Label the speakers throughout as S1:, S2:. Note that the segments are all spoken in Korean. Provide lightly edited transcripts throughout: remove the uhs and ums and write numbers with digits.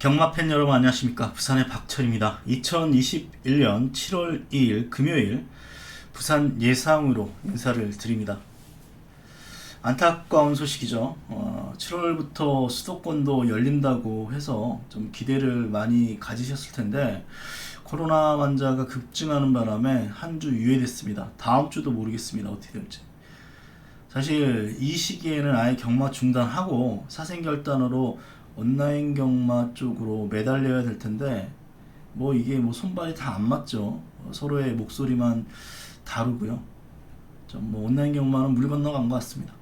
S1: 경마팬 여러분 안녕하십니까. 부산의 박철입니다. 2021년 7월 2일 금요일 부산 예상으로 인사를 드립니다. 안타까운 소식이죠. 7월부터 수도권도 열린다고 해서 좀 기대를 많이 가지셨을 텐데 코로나 환자가 급증하는 바람에 한 주 유예됐습니다. 다음 주도 모르겠습니다. 어떻게 될지. 사실 이 시기에는 아예 경마 중단하고 사생결단으로 온라인 경마 쪽으로 매달려야 될 텐데 뭐 이게 뭐 손발이 다 안 맞죠. 서로의 목소리만 다르고요. 좀 뭐 온라인 경마는 물 건너간 것 같습니다.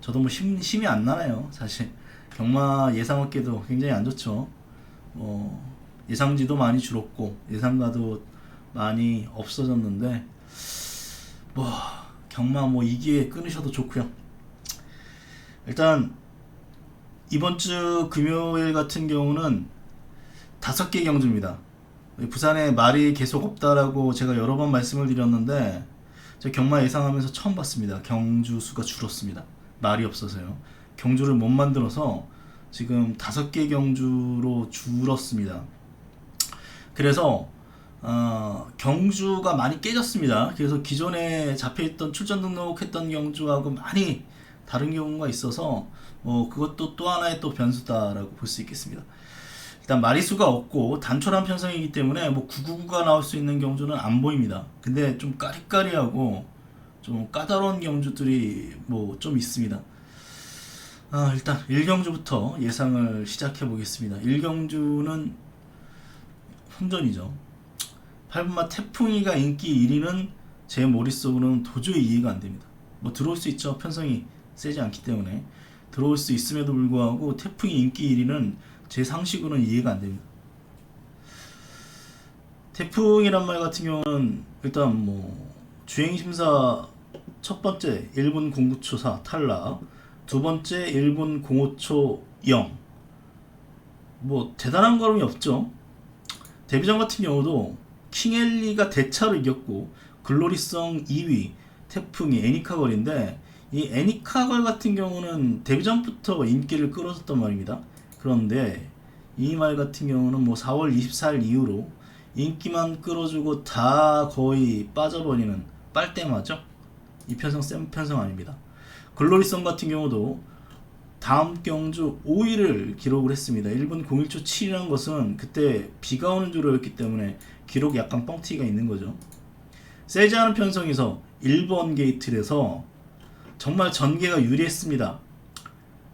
S1: 저도 뭐 힘이 안 나네요. 사실 경마 예상업계도 굉장히 안 좋죠. 예상지도 많이 줄었고 예상가도 많이 없어졌는데 뭐 경마 뭐 이 기회에 끊으셔도 좋고요. 일단 이번 주 금요일 같은 경우는 5개 경주입니다. 부산에 말이 계속 없다라고 제가 여러 번 말씀을 드렸는데 제가 경마 예상하면서 처음 봤습니다. 경주 수가 줄었습니다. 말이 없어서요. 경주를 못 만들어서 지금 5개 경주로 줄었습니다. 그래서 경주가 많이 깨졌습니다. 그래서 기존에 잡혀있던 출전 등록했던 경주하고 많이 다른 경우가 있어서 그것도 또 하나의 또 변수다라고 볼 수 있겠습니다. 일단 마리수가 없고 단촐한 편성이기 때문에 999가 나올 수 있는 경주는 안 보입니다. 근데 좀 까리까리하고 좀 까다로운 경주들이 좀 있습니다. 일단 1경주부터 예상을 시작해 보겠습니다. 1경주는 혼전이죠. 8분마 태풍이가 인기 1위는 제 머릿속으로는 도저히 이해가 안 됩니다. 들어올 수 있죠. 편성이 세지 않기 때문에 들어올 수 있음에도 불구하고 태풍이 인기 1위는 제 상식으로는 이해가 안 됩니다. 태풍이란 말 같은 경우는 일단 주행심사 첫 번째 1분 09초 4 탈락, 두 번째 1분 05초 0 대단한 걸음이 없죠. 데뷔전 같은 경우도 킹엘리가 대차로 이겼고 글로리성 2위 태풍이 애니카걸인데 이 애니카걸 같은 경우는 데뷔전부터 인기를 끌었었단 말입니다. 그런데 이 말 같은 경우는 4월 24일 이후로 인기만 끌어주고 다 거의 빠져버리는 빨대마죠. 이 편성 센 편성 아닙니다. 글로리성 같은 경우도 다음 경주 5위를 기록을 했습니다. 1분 01초 7이라는 것은 그때 비가 오는 주로였기 때문에 기록이 약간 뻥튀기가 있는 거죠. 세지 않은 편성에서 1번 게이트에서 정말 전개가 유리했습니다.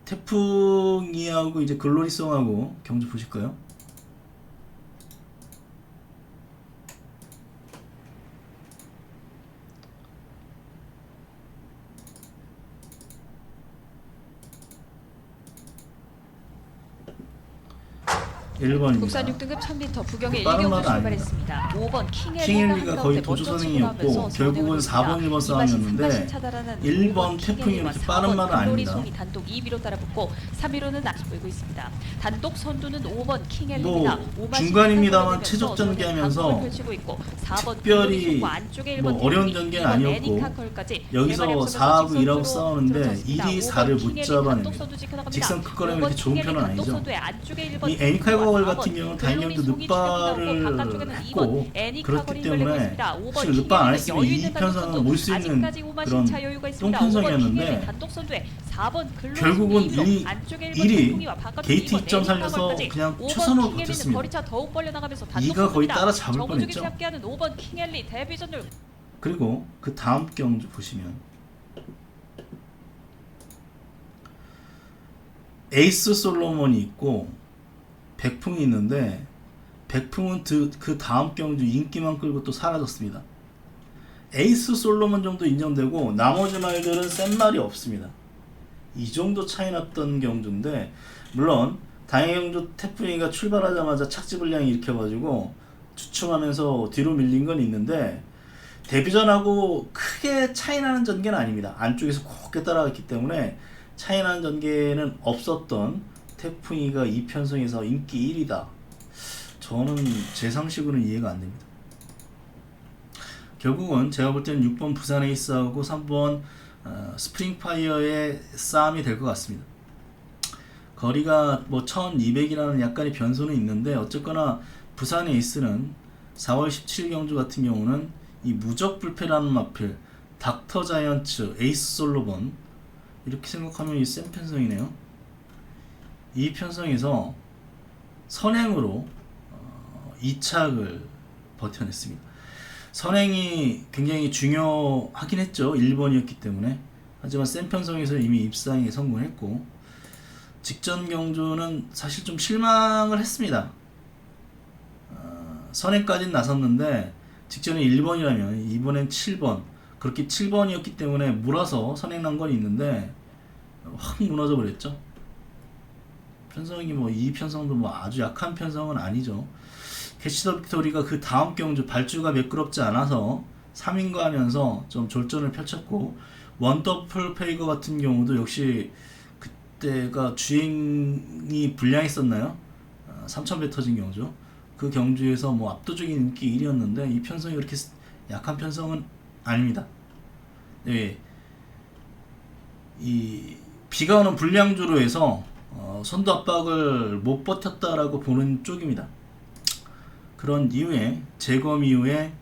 S1: 태풍이하고 이제 글로리성하고 경주 보실까요?
S2: 국산 6등급 1000m 부경의
S1: 빠른
S2: 1경주
S1: 말은
S2: 출발했습니다. 5번
S1: 킹엘리가 거의 도조선행이었고 결국은 4번 1번 싸움이었는데 1번 태풍이 이렇게 빠른 말은 아닙니다.
S2: 단독 2위로 따라붙고 3위로는 아직 보이고 있습니다. 단독 선두는 5번 킹엘리입니다.
S1: 중간입니다만 최적 전개하면서 특별히 어려운 전개는 아니었고 여기서 4하고 1하고 싸우는데 1위 4를 못 잡아냅니다. 직선 끝걸음이 이렇게 좋은 편은 아니죠. 이 애니카걸 같은 경우는 다행히도 늑발을 했고 그렇기 때문에 사실 늑발 안 했으면 이 편성을 몰 수 있는 그런 똥편성이었는데 결국은 1위 게이트 2점 살려서 그냥 초선으로 버텼습니다. 2가 거의 따라잡을 뻔했죠. 그리고 그 다음 경주 보시면 에이스 솔로몬이 있고 백풍이 있는데 백풍은 그 다음 경주 인기만 끌고 또 사라졌습니다. 에이스 솔로몬 정도 인정되고 나머지 말들은 센 말이 없습니다. 이 정도 차이 났던 경주인데 물론 다행경주 태풍이가 출발하자마자 착지 불량이 일으켜가지고 주춤하면서 뒤로 밀린 건 있는데 데뷔전하고 크게 차이 나는 전개는 아닙니다. 안쪽에서 곱게 따라갔기 때문에 차이 나는 전개는 없었던 태풍이가 이 편성에서 인기 1위다. 저는 제 상식으로는 이해가 안 됩니다. 결국은 제가 볼 때는 6번 부산 에이스하고 3번 스프링파이어의 싸움이 될 것 같습니다. 거리가 뭐 1200이라는 약간의 변수는 있는데 어쨌거나 부산 에이스는 4월 17일 경주 같은 경우는 이 무적 불패라는 마필, 닥터 자이언츠, 에이스 솔로몬 이렇게 생각하면 이 센 편성이네요. 이 편성에서 선행으로 2착을 버텨냈습니다. 선행이 굉장히 중요하긴 했죠. 1번이었기 때문에. 하지만 센 편성에서 이미 입상에 성공했고 직전 경주는 사실 좀 실망을 했습니다. 선행까지는 나섰는데 직전에 1번이라면 이번엔 7번, 그렇게 7번이었기 때문에 몰아서 선행 난 건 있는데 확 무너져 버렸죠. 편성이 뭐 이 편성도 뭐 아주 약한 편성은 아니죠. 캐치 더 빅토리가 그 다음 경주 발주가 매끄럽지 않아서 3인과 하면서 좀 졸전을 펼쳤고 원더풀 페이거 같은 경우도 역시 그때가 주행이 불량했었나요? 3000배 터진 경주. 그 경주에서 뭐 압도적인 인기 1위였는데 이 편성이 그렇게 약한 편성은 아닙니다. 네. 이 비가 오는 불량주로 해서 선두 압박을 못 버텼다라고 보는 쪽입니다. 그런 이후에 재검 이후에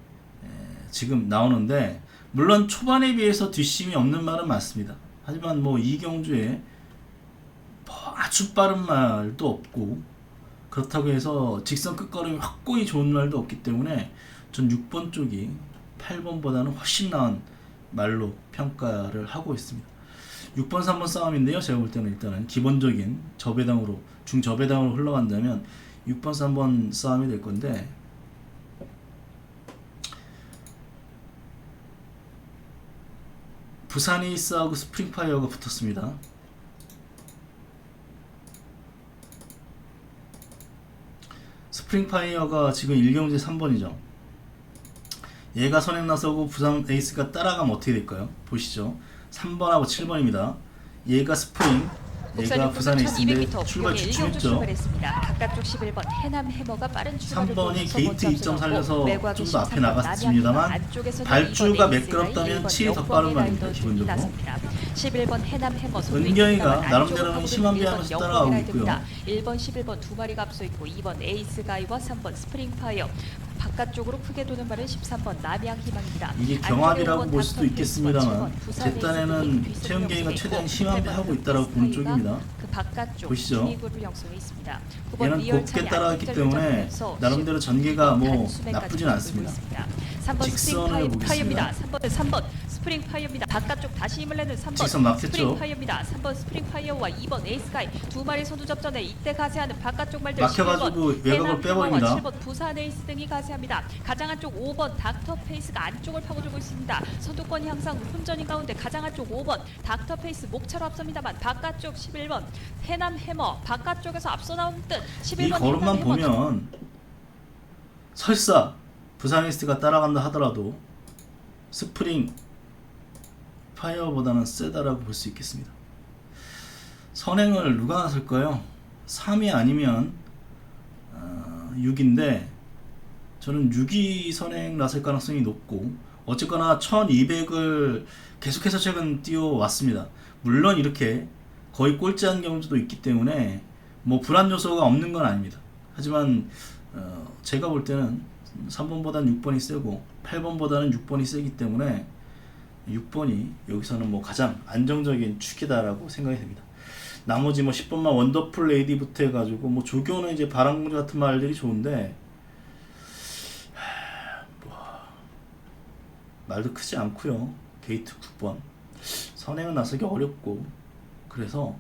S1: 지금 나오는데 물론 초반에 비해서 뒷심이 없는 말은 맞습니다. 하지만 뭐 이 경주에 뭐 아주 빠른 말도 없고 그렇다고 해서 직선 끝걸음이 확고히 좋은 말도 없기 때문에 전 6번 쪽이 8번보다는 훨씬 나은 말로 평가를 하고 있습니다. 6번 3번 싸움인데요. 제가 볼 때는 일단은 기본적인 저배당으로 중저배당으로 흘러간다면 6번 3번 싸움이 될 건데 부산 에이스하고 스프링파이어가 붙었습니다. 스프링파이어가 지금 1경주에 3번이죠. 얘가 선행 나서고 부산 에이스가 따라가면 어떻게 될까요? 보시죠. 3번하고 7번입니다. 얘가 스프링, 얘가 부산 에이스인데 출발 주춤했죠.
S2: 바깥쪽 11번 해남 해머가 빠른 출발을
S1: 3번이 게이트 2점 살려서 좀 더 앞에 나갔습니다만 발주가 매끄럽다면 7이 더 빠른 말입니다. 기본적으로
S2: 11번 해남 해머
S1: 은경이가 나름대로는 심한 비하면서 따라가고 있고요.
S2: 1번 11번 두 마리가 앞서 있고 2번 에이스 가이와 3번 스프링파이어 바깥쪽으로 크게 도는 발은 13번 남양 희망입니다.
S1: 이게 경합이라고 볼 수도 있겠습니다만 제 딴에는 최은경이가 최대한 심한 비하고 있다라고 보는 쪽입니다.
S2: 그 바깥쪽
S1: 보시죠.
S2: 형성해 있습니다.
S1: 얘는 곱게 따라갔기 때문에 나름대로 전개가 뭐 나쁘진 않습니다.
S2: 3번
S1: 직선을 보겠습니다.
S2: 3번 스프링 파이어입니다. 바깥쪽 다시 힘을 내는 3번
S1: 직선 막혔죠.
S2: 스프링 파이어입니다. 3번 스프링 파이어와 2번 에이스카이 두 마리 선두 접전에 이때 가세하는 바깥쪽 말들
S1: 막혀가지고
S2: 11번
S1: 외곽을 빼버립니다.
S2: 7번 부산 에이스 등이 가세합니다. 가장 안쪽 5번 닥터 페이스가 안쪽을 파고들고 있습니다. 선두권 향상 혼전인 가운데 가장 안쪽 5번 닥터 페이스 목차로 앞섭니다만 바깥쪽 11번 해남 해머 바깥쪽에서 앞서 나온 듯 11번
S1: 이 걸음만 보면 설사 부산 에이스가 따라간다 하더라도 스프링 파이어보다는 세다라고 볼 수 있겠습니다. 선행을 누가 나설까요? 3위 아니면 6인데 저는 6위 선행 나설 가능성이 높고 어쨌거나 1200을 계속해서 최근 뛰어왔습니다. 물론 이렇게 거의 꼴찌한 경우도 있기 때문에 뭐 불안 요소가 없는 건 아닙니다. 하지만 제가 볼 때는 3번보다는 6번이 세고 8번보다는 6번이 세기 때문에 6번이 여기서는 뭐 가장 안정적인 축이다라고 생각이 됩니다. 나머지 뭐 10번만 원더풀 레이디부터 해가지고 뭐 조교는 이제 바람공주 같은 말들이 좋은데 말도 크지 않고요. 게이트 9번 선행은 나서기 어렵고 그래서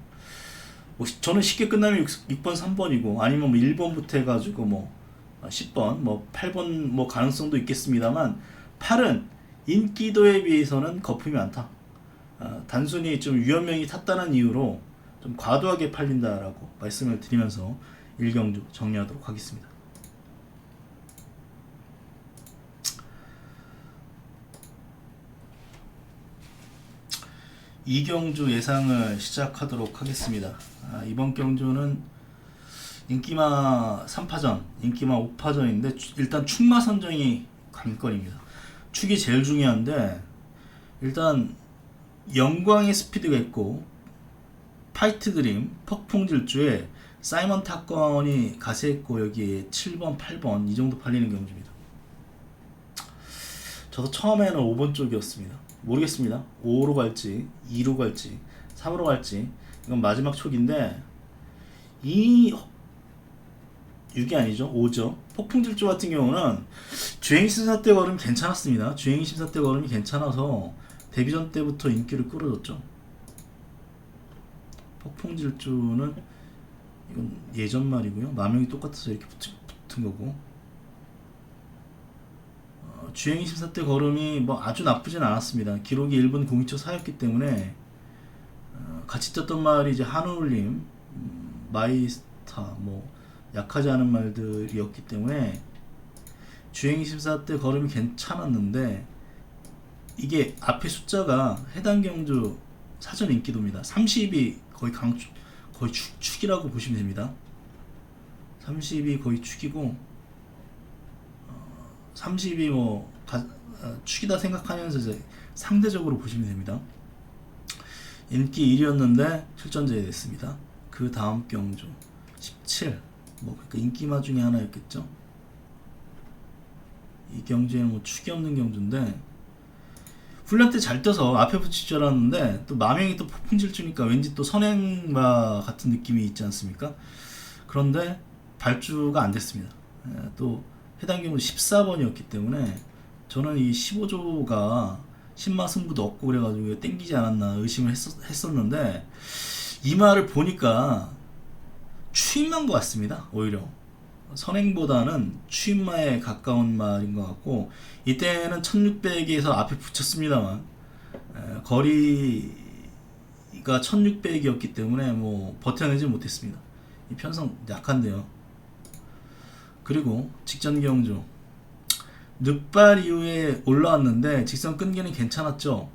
S1: 뭐 저는 쉽게 끝나면 6번 3번이고 아니면 뭐 1번부터 해가지고 뭐 10번 뭐 8번 뭐 가능성도 있겠습니다만 8은 인기도에 비해서는 거품이 많다. 단순히 좀 위험명이 탔다는 이유로 좀 과도하게 팔린다라고 말씀을 드리면서 1경주 정리하도록 하겠습니다. 이경주 예상을 시작하도록 하겠습니다. 이번 경주는 인기마 3파전, 인기마 5파전인데 일단 축마 선정이 관건입니다. 축이 제일 중요한데 일단 영광의 스피드가 있고 파이트 드림, 폭풍질주에 사이먼 타건이 가세했고 여기에 7번, 8번 이 정도 팔리는 경주입니다. 저도 처음에는 5번 쪽이었습니다. 모르겠습니다. 5로 갈지, 2로 갈지, 3으로 갈지. 이건 마지막 촉인데 6이 아니죠. 5죠. 폭풍질주 같은 경우는 주행 심사 때 걸음이 괜찮았습니다. 주행 심사 때 걸음이 괜찮아서 데뷔전 때부터 인기를 끌어줬죠. 폭풍질주는 이건 예전 말이고요. 마명이 똑같아서 이렇게 붙은 거고. 주행 심사 때 걸음이 뭐 아주 나쁘진 않았습니다. 기록이 1분 02초 4였기 때문에 같이 떴던 말이 이제 한울림, 마이스타 뭐 약하지 않은 말들이었기 때문에 주행 심사 때 걸음이 괜찮았는데 이게 앞에 숫자가 해당 경주 사전 인기도입니다. 30이 거의 거의 축이라고 보시면 됩니다. 30이 거의 축이고 30이 뭐 축이다 생각하면서 이제 상대적으로 보시면 됩니다. 인기 1위였는데 출전제에 됐습니다. 그 다음 경주 17 뭐 그러니까 인기마 중에 하나였겠죠. 이 경주에는 뭐 축이 없는 경주인데 훈련 때 잘 떠서 앞에 붙일 줄 알았는데 또 마명이 또 폭풍질주니까 왠지 또 선행마 같은 느낌이 있지 않습니까? 그런데 발주가 안 됐습니다. 또 해당 경우 14번이었기 때문에 저는 이 15조가 신마 승부도 없고 그래가지고 땡기지 않았나 의심을 했었는데 이 말을 보니까 추임마인 것 같습니다. 오히려 선행보다는 추임마에 가까운 말인 것 같고 이때는 1600에서 앞에 붙였습니다만 거리가 1600이었기 때문에 뭐 버텨내지 못했습니다. 이 편성 약한데요. 그리고 직전 경주 늑발 이후에 올라왔는데 직선 끈기는 괜찮았죠.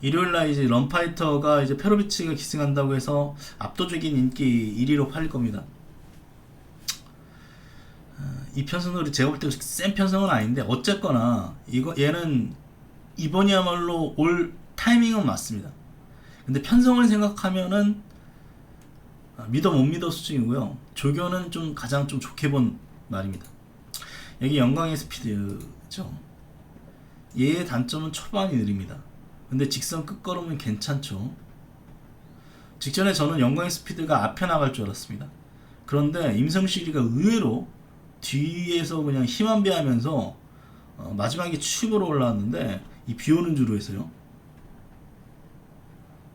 S1: 일요일날 이제 런파이터가 이제 페로비치가 기승한다고 해서 압도적인 인기 1위로 팔릴 겁니다. 이 편성도 제가 볼 때 센 편성은 아닌데 어쨌거나 얘는 이번이야말로 올 타이밍은 맞습니다. 근데 편성을 생각하면은 믿어 못 믿어 수준이고요. 조교는 좀 가장 좀 좋게 본 말입니다. 여기 영광의 스피드죠. 얘의 단점은 초반이 느립니다. 근데 직선 끝걸음은 괜찮죠. 직전에 저는 영광의 스피드가 앞에 나갈 줄 알았습니다. 그런데 임성실이가 의외로 뒤에서 그냥 힘안 배하면서 마지막에 추입으로 올라왔는데 이 비오는 주로 해서요.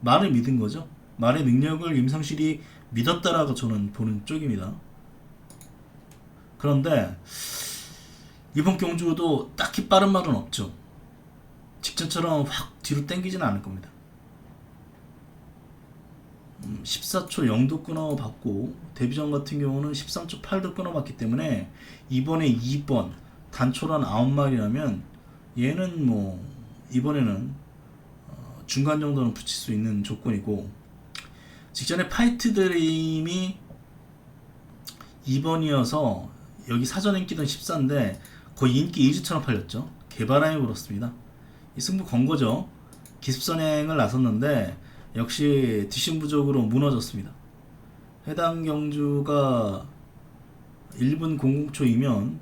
S1: 말을 믿은 거죠. 말의 능력을 임성실이 믿었다라고 저는 보는 쪽입니다. 그런데 이번 경주도 딱히 빠른 말은 없죠. 직전처럼 확 뒤로 당기지는 않을 겁니다. 14초 0도 끊어봤고 데뷔전 같은 경우는 13초 8도 끊어봤기 때문에 이번에 2번 단초란 9마리라면 얘는 뭐 이번에는 중간 정도는 붙일 수 있는 조건이고 직전에 파이트 드림이 2번이어서 여기 사전 인기는 14인데 거의 인기 2주처럼 팔렸죠. 개바람이 불었습니다. 이 승부 건 거죠. 기습선행을 나섰는데 역시 뒷심 부족으로 무너졌습니다. 해당 경주가 1분 00초이면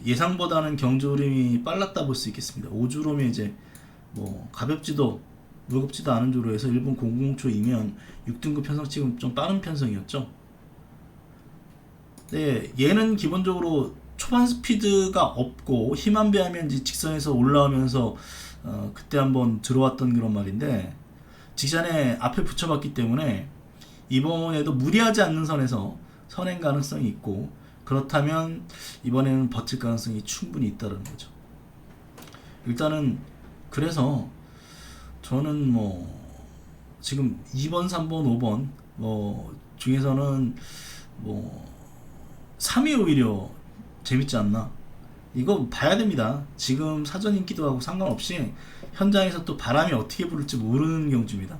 S1: 예상보다는 경주 흐름이 빨랐다 볼 수 있겠습니다. 5주로면 이제 뭐 가볍지도 무겁지도 않은 주로 해서 1분 00초이면 6등급 편성 지금 좀 빠른 편성이었죠. 네, 얘는 기본적으로 초반 스피드가 없고 힘안 배하면 직선에서 올라오면서 그때 한번 들어왔던 그런 말인데 직전에 앞에 붙여봤기 때문에 이번에도 무리하지 않는 선에서 선행 가능성이 있고 그렇다면 이번에는 버틸 가능성이 충분히 있다는 거죠. 일단은 그래서 저는 뭐 지금 2번, 3번, 5번 뭐 중에서는 뭐 3위 오히려 재밌지 않나 이거 봐야 됩니다. 지금 사전 인기도 하고 상관없이 현장에서 또 바람이 어떻게 불을지 모르는 경주입니다.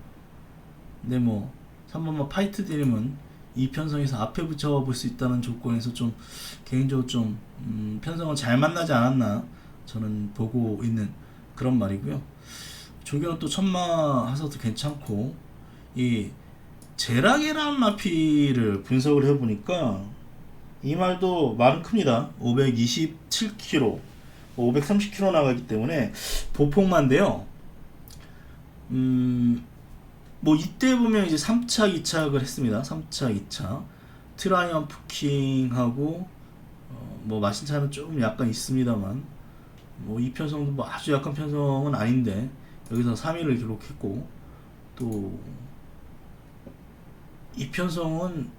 S1: 근데 뭐 3번만 파이트 드림은 이 편성에서 앞에 붙여볼 수 있다는 조건에서 좀 개인적으로 좀 편성을 잘 만나지 않았나 저는 보고 있는 그런 말이고요. 조교는 또 천마 하서도 괜찮고 이 제라게란 마피를 분석을 해보니까 이 말도 말은 큽니다. 527kg, 530kg 나가기 때문에 보폭만인데요. 뭐 이때 보면 이제 3차 2착을 했습니다. 3차 2차 트라이언프 킹하고 뭐 마신차는 조금 약간 있습니다만 뭐 이 편성도 뭐 아주 약한 편성은 아닌데 여기서 3위를 기록했고 또 이 편성은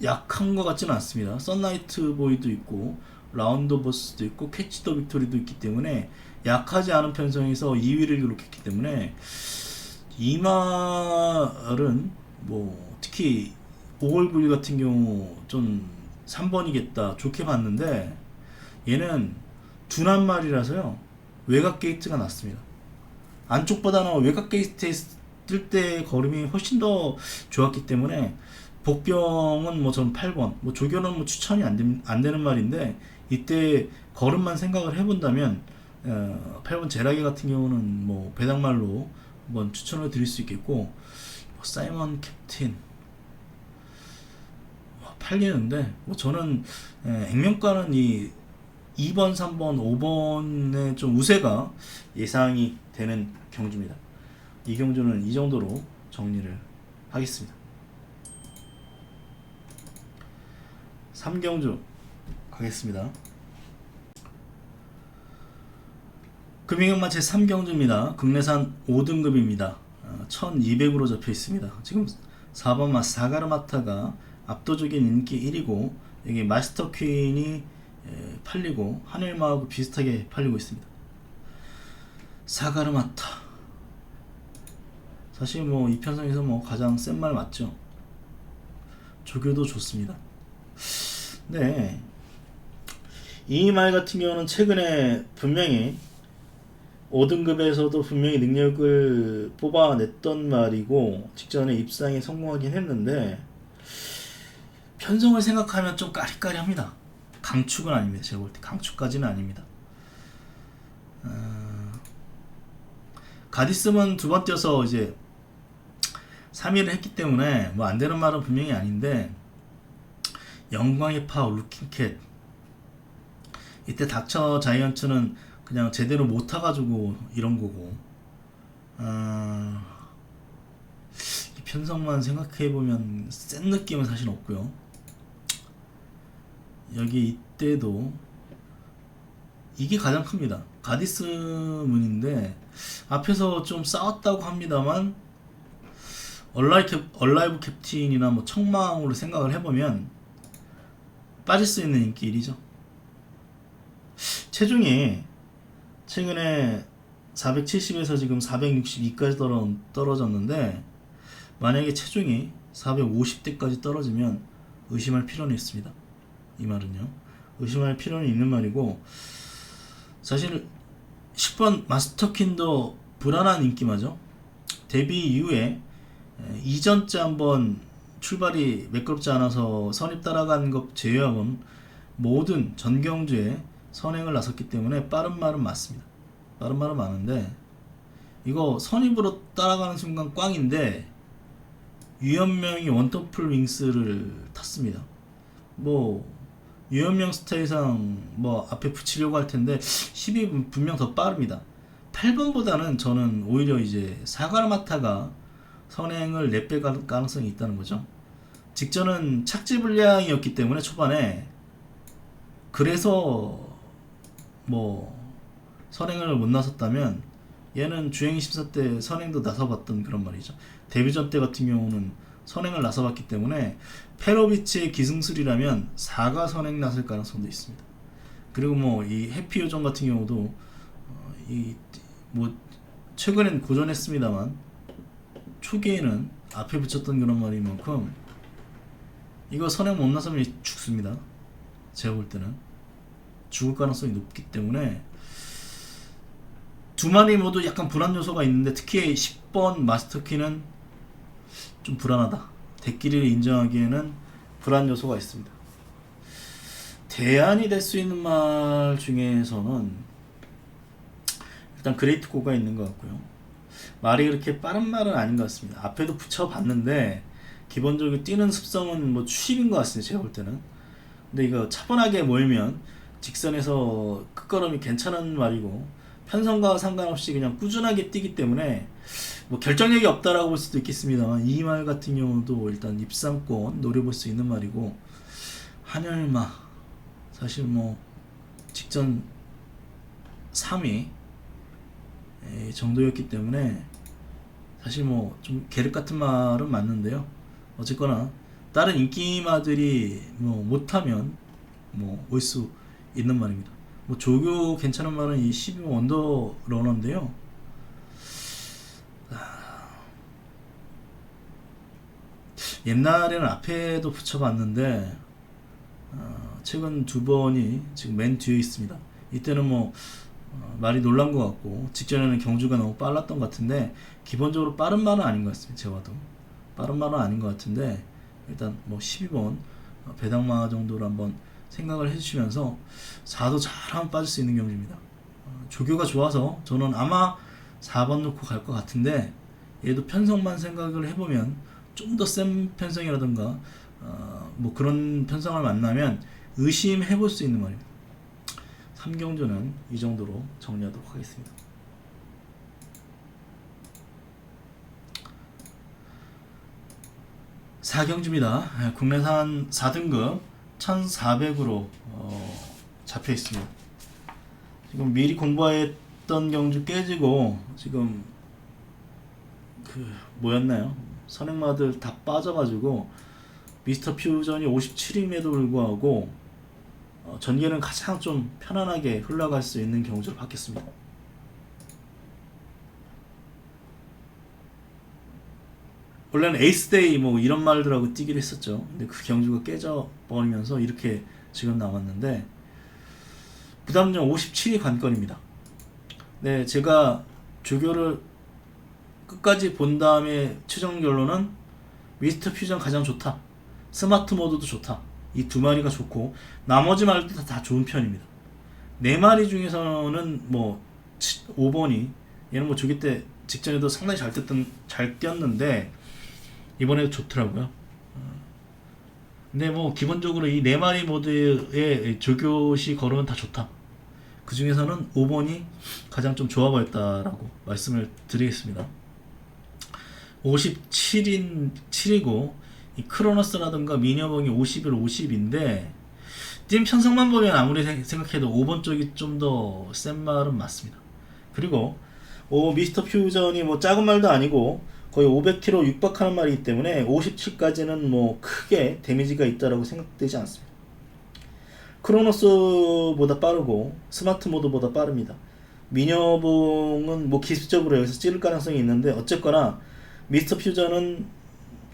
S1: 약한 것 같지는 않습니다. 썬라이트 보이도 있고 라운드 버스도 있고 캐치 더 빅토리도 있기 때문에 약하지 않은 편성에서 2위를 기록했기 때문에 이 말은 뭐 특히 5월 9일 같은 경우 좀 3번이겠다 좋게 봤는데 얘는 둔한 말이라서요 외곽 게이트가 났습니다. 안쪽보다는 외곽 게이트에 뜰 때 걸음이 훨씬 더 좋았기 때문에 복병은 뭐 전 8번 뭐 조교는 뭐 추천이 안 되는 말인데 이때 걸음만 생각을 해본다면 8번 제라기 같은 경우는 뭐 배당말로 한번 추천을 드릴 수 있겠고 뭐 사이먼 캡틴 팔리는데 뭐 저는 액면가는 이 2번, 3번, 5번의 좀 우세가 예상이 되는 경주입니다. 이 경주는 이 정도로 정리를 하겠습니다. 3경주 가겠습니다. 금융형마 제3경주입니다. 국내산 5등급입니다. 1200으로 잡혀 있습니다. 지금 4번 사가르마타가 압도적인 인기 1위고 여기 마스터 퀸이 팔리고 하늘마하고 비슷하게 팔리고 있습니다. 사가르마타 사실 뭐 이 편성에서 뭐 가장 센 말 맞죠. 조교도 좋습니다. 네, 이 말 같은 경우는 최근에 분명히 5등급에서도 분명히 능력을 뽑아냈던 말이고 직전에 입상에 성공하긴 했는데 편성을 생각하면 좀 까리까리합니다. 강축은 아닙니다. 제가 볼 때 강축까지는 아닙니다. 가디스는 두 번 뛰어서 이제 3위를 했기 때문에 뭐 안되는 말은 분명히 아닌데 영광의 파워 루킹캣 이때 닥쳐 자이언츠는 그냥 제대로 못 타가지고 이런 거고 이 편성만 생각해보면 센 느낌은 사실 없고요. 여기 이때도 이게 가장 큽니다. 가디스 문인데 앞에서 좀 싸웠다고 합니다만 얼라이브 캡틴이나 뭐 청망으로 생각을 해보면 빠질 수 있는 인기 1위죠. 체중이 최근에 470에서 지금 462까지 떨어졌는데 만약에 체중이 450대까지 떨어지면 의심할 필요는 있습니다. 이 말은요. 의심할 필요는 있는 말이고 사실 10번 마스터킨도 불안한 인기마죠. 데뷔 이후에 이전째 한번 출발이 매끄럽지 않아서 선입 따라간 것 제외하고는 모든 전경주에 선행을 나섰기 때문에 빠른 말은 맞습니다. 빠른 말은 많은데 이거 선입으로 따라가는 순간 꽝인데 유현명이 원터풀 윙스를 탔습니다. 뭐 유현명 스타일상 뭐 앞에 붙이려고 할 텐데 10이 분명 더 빠릅니다. 8번보다는 저는 오히려 이제 사가르마타가 선행을 4배 가능성이 있다는 거죠. 직전은 착지 불량이었기 때문에 초반에 그래서 뭐 선행을 못 나섰다면 얘는 주행 심사 때 선행도 나서봤던 그런 말이죠. 데뷔전 때 같은 경우는 선행을 나서봤기 때문에 페로비치의 기승술이라면 4가 선행 나설 가능성도 있습니다. 그리고 뭐 이 해피 요정 같은 경우도 이 뭐 최근엔 고전했습니다만 초기에는 앞에 붙였던 그런 말인 만큼 이거 선행 못 나서면 죽습니다. 제가 볼 때는 죽을 가능성이 높기 때문에 두 마리 모두 약간 불안 요소가 있는데 특히 10번 마스터키는 좀 불안하다. 대끼리를 인정하기에는 불안 요소가 있습니다. 대안이 될 수 있는 말 중에서는 일단 그레이트 고가 있는 것 같고요. 말이 그렇게 빠른 말은 아닌 것 같습니다. 앞에도 붙여봤는데 기본적으로 뛰는 습성은 뭐 추심인 것 같습니다. 제가 볼 때는. 근데 이거 차분하게 몰면 직선에서 끝걸음이 괜찮은 말이고 편성과 상관없이 그냥 꾸준하게 뛰기 때문에 뭐 결정력이 없다라고 볼 수도 있겠습니다만 이 말 같은 경우도 일단 입상권 노려볼 수 있는 말이고 한열마 사실 뭐 직전 3위 정도였기 때문에 사실 뭐 좀 계륵 같은 말은 맞는데요. 어쨌거나 다른 인기마들이 뭐 못하면 뭐 올 수 있는 말입니다. 뭐 조교 괜찮은 말은 이 12 원더 러너인데요. 옛날에는 앞에도 붙여봤는데 최근 두 번이 지금 맨 뒤에 있습니다. 이때는 뭐 말이 놀란 것 같고 직전에는 경주가 너무 빨랐던 것 같은데 기본적으로 빠른 말은 아닌 것 같습니다. 제가 봐도 빠른 말은 아닌 것 같은데 일단 뭐 12번 배당마 정도로 한번 생각을 해주시면서 4도 잘하면 빠질 수 있는 경주입니다. 조교가 좋아서 저는 아마 4번 놓고 갈 것 같은데 얘도 편성만 생각을 해보면 좀 더 센 편성이라든가 뭐 그런 편성을 만나면 의심해 볼 수 있는 말입니다. 3경주는 이 정도로 정리하도록 하겠습니다. 사경주입니다. 국내산 4등급 1400으로 잡혀 있습니다. 지금 미리 공부했던 경주 깨지고 지금 그 뭐였나요? 선행마들 다 빠져가지고 미스터 퓨전이 57임에도 불구하고 전개는 가장 좀 편안하게 흘러갈 수 있는 경주로 바뀌었습니다. 원래는 에이스데이 뭐 이런 말들하고 뛰기로 했었죠. 근데 그 경주가 깨져버리면서 이렇게 지금 나왔는데 부담점 57이 관건입니다. 네, 제가 조교를 끝까지 본 다음에 최종 결론은 미스터 퓨전 가장 좋다. 스마트 모드도 좋다. 이 두 마리가 좋고 나머지 말도 다 좋은 편입니다. 네 마리 중에서는 뭐 5번이 얘는 뭐 조기 때 직전에도 상당히 잘 뛰었는데 이번에도 좋더라고요. 근데 뭐 기본적으로 이 네 마리 모드의 조교시 걸음은 다 좋다. 그 중에서는 5번이 가장 좀 좋아 보였다라고 말씀을 드리겠습니다. 57이고 이 크로노스라든가 미녀봉이 51, 50인데 팀 편성만 보면 아무리 생각해도 5번 쪽이 좀 더 센 말은 맞습니다. 그리고 미스터 퓨전이 뭐 작은 말도 아니고 거의 500km 육박하는 말이기 때문에 57까지는 뭐 크게 데미지가 있다라고 생각되지 않습니다. 크로노스보다 빠르고 스마트 모드보다 빠릅니다. 미녀봉은 뭐 기술적으로 여기서 찌를 가능성이 있는데 어쨌거나 미스터 퓨전은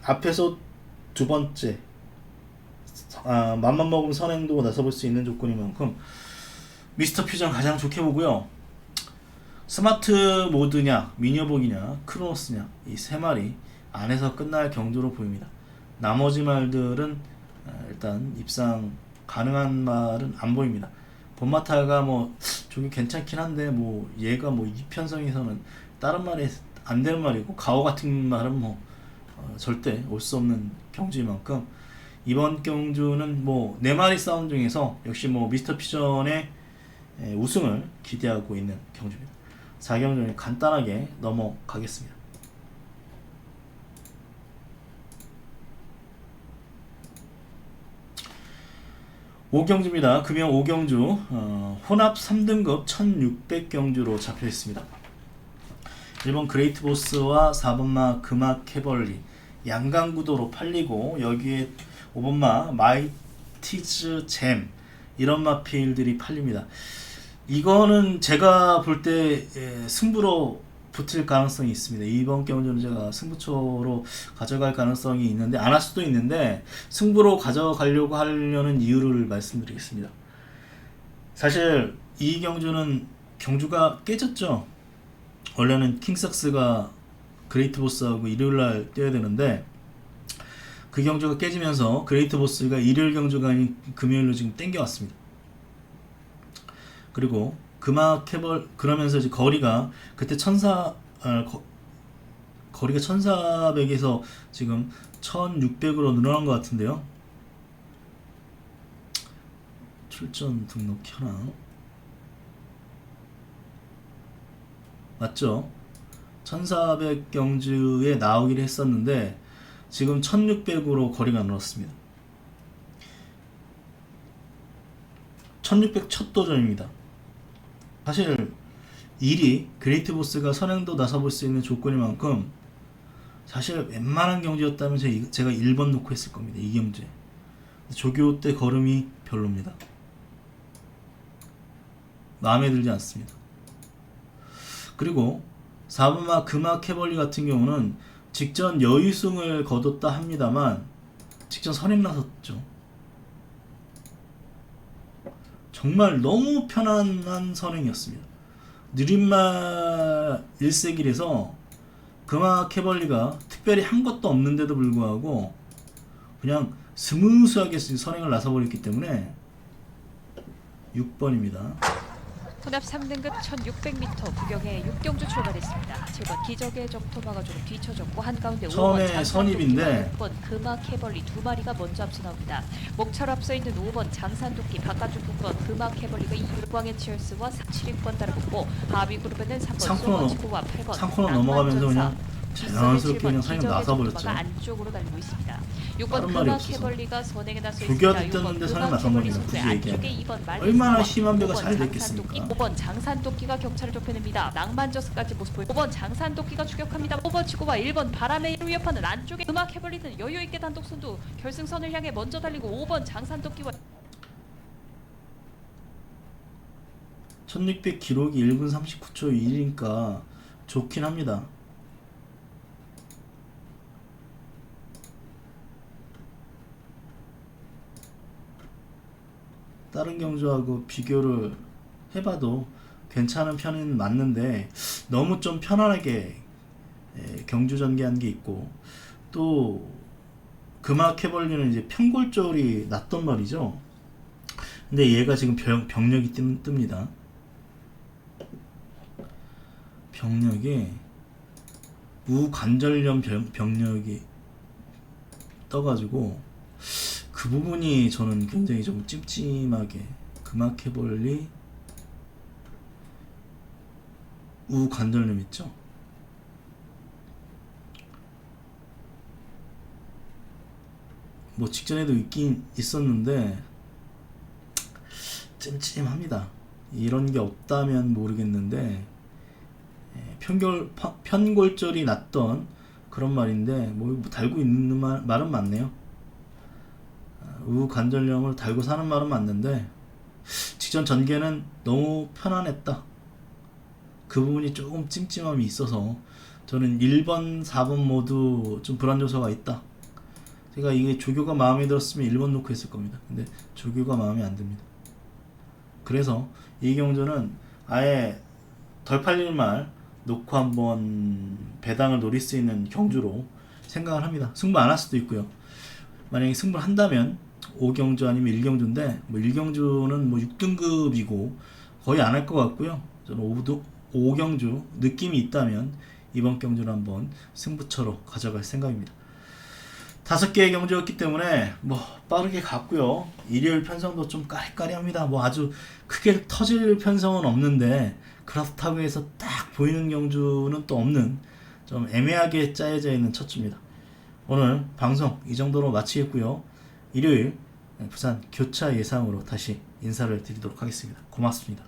S1: 앞에서 두 번째 맘만 먹으면 선행도 나서볼 수 있는 조건인 만큼 미스터 퓨전 가장 좋게 보고요. 스마트 모드냐 미녀복이냐 크로노스냐 이 세 마리 안에서 끝날 경주로 보입니다. 나머지 말들은 일단 입상 가능한 말은 안 보입니다. 본마타가 뭐 저기 괜찮긴 한데 뭐 얘가 뭐 이편성에서는 다른 말에 안 되는 말이고 가오 같은 말은 뭐 절대 올 수 없는 경주인 만큼 이번 경주는 뭐 네 마리 싸움 중에서 역시 뭐 미스터 퓨전의 우승을 기대하고 있는 경주입니다. 4경주는 간단하게 넘어가겠습니다. 오경주입니다. 금연 5경주 혼합 3등급 1600경주로 잡혀 있습니다. 1번 그레이트 보스와 4번마 금악 캐벌리 양강구도로 팔리고 여기에 5번마 마이티즈 잼 이런 마필들이 팔립니다. 이거는 제가 볼 때 승부로 붙을 가능성이 있습니다. 이번 경주는 제가 승부처로 가져갈 가능성이 있는데 안 할 수도 있는데 승부로 가져가려고 하려는 이유를 말씀드리겠습니다. 사실 이 경주는 경주가 깨졌죠. 원래는 킹삭스가 그레이트 보스하고 일요일날 뛰어야 되는데 그 경주가 깨지면서 그레이트 보스가 일요일 경주가 아닌 금요일로 지금 땡겨왔습니다. 그리고 그러면서 이제 거리가 그때 거리가 1400에서 지금 1600으로 늘어난 것 같은데요. 출전 등록 현황 맞죠? 1400 경주에 나오기로 했었는데 지금 1600으로 거리가 늘었습니다. 1600 첫 도전입니다. 사실 1위 그레이트 보스가 선행도 나서볼 수 있는 조건인 만큼 사실 웬만한 경주였다면 제가 1번 놓고 했을 겁니다. 이 경주에. 조교 때 걸음이 별로입니다. 마음에 들지 않습니다. 그리고 4번마 금화 캐벌리 같은 경우는 직전 여유승을 거뒀다 합니다만 직전 선행 나섰죠. 정말 너무 편안한 선행이었습니다. 느린말 1세길에서 금화 캐벌리가 특별히 한 것도 없는데도 불구하고 그냥 스무스하게 선행을 나서버렸기 때문에 6번입니다.
S2: 혼합 3등급 1600m 구경에 6경주 출발했습니다. 7번 기적의 적토마가 조금 뒤쳐졌고 한가운데 5번
S1: 처음에 선입인데
S2: 6번 금화 캐벌리 두 마리가 먼저 앞서 나옵니다. 목차로 앞서 있는 5번 장산도끼 바깥쪽 9번 금화 캐벌리가 이율광의 치얼스와 7위권 따라붙고 하위 그룹에는 3번 소머치고와 8번
S1: 상코너 넘어가면서 그냥 자연스럽게 그냥 선행 나서버렸죠.
S2: 안쪽으로 달리고 있습니다. 6번
S1: 다른 말이
S2: 금화
S1: 없어서.
S2: 캐벌리가 선행에 나서
S1: 조교가
S2: 있습니다.
S1: 됐는데
S2: 6번
S1: 선행
S2: 금화
S1: 나선
S2: 캐벌리
S1: 겁니다.
S2: 선수의
S1: 굳이
S2: 안쪽에
S1: 얘기하면.
S2: 2번 말리
S1: 얼마나
S2: 4번,
S1: 심한 배가
S2: 5번
S1: 잘
S2: 장산도끼,
S1: 됐겠습니까?
S2: 5번 장산도끼가 격차를 좁혀냅니다. 낭만저스까지 모습 보여 5번 장산도끼가 추격합니다. 5번 치고와 1번 바람의 위협하는 안쪽에 금화 캐벌리는 여유있게 단독선두 결승선을 향해 먼저 달리고 5번 장산도끼와
S1: 1600 기록이 1분 39초 1이니까 좋긴 합니다. 다른 경주하고 비교를 해봐도 괜찮은 편은 맞는데 너무 좀 편안하게 경주 전개한 게 있고 또 금화 캐벌리는 이제 편골절이 났던 말이죠. 근데 얘가 지금 병력이 뜹니다. 병력이 우관절염 병력이 떠가지고 그 부분이 저는 굉장히 좀 찜찜하게 금화 캐벌리 우관절염 있죠. 뭐 직전에도 있긴 있었는데 찜찜합니다. 이런 게 없다면 모르겠는데 편골절이 났던 그런 말인데 뭐 달고 있는 말은 맞네요. 우관절염을 달고 사는 말은 맞는데 직전 전개는 너무 편안했다. 그 부분이 조금 찜찜함이 있어서 저는 1번, 4번 모두 좀 불안 요소가 있다. 제가 이게 조교가 마음에 들었으면 1번 놓고 했을 겁니다. 근데 조교가 마음에 안 듭니다. 그래서 이 경주는 아예 덜 팔릴 말 놓고 한번 배당을 노릴 수 있는 경주로 생각을 합니다. 승부 안 할 수도 있고요. 만약에 승부를 한다면 5경주 아니면 1경주인데 뭐 1경주는 뭐 6등급이고 거의 안 할 것 같고요. 저는 5경주 느낌이 있다면 이번 경주를 한번 승부처로 가져갈 생각입니다. 5개의 경주였기 때문에 뭐 빠르게 갔고요. 일요일 편성도 좀 까리까리합니다. 뭐 아주 크게 터질 편성은 없는데 그렇다고 해서 딱 보이는 경주는 또 없는 좀 애매하게 짜여져 있는 첫 주입니다. 오늘 방송 이 정도로 마치겠고요. 일요일 부산 교차 예상으로 다시 인사를 드리도록 하겠습니다. 고맙습니다.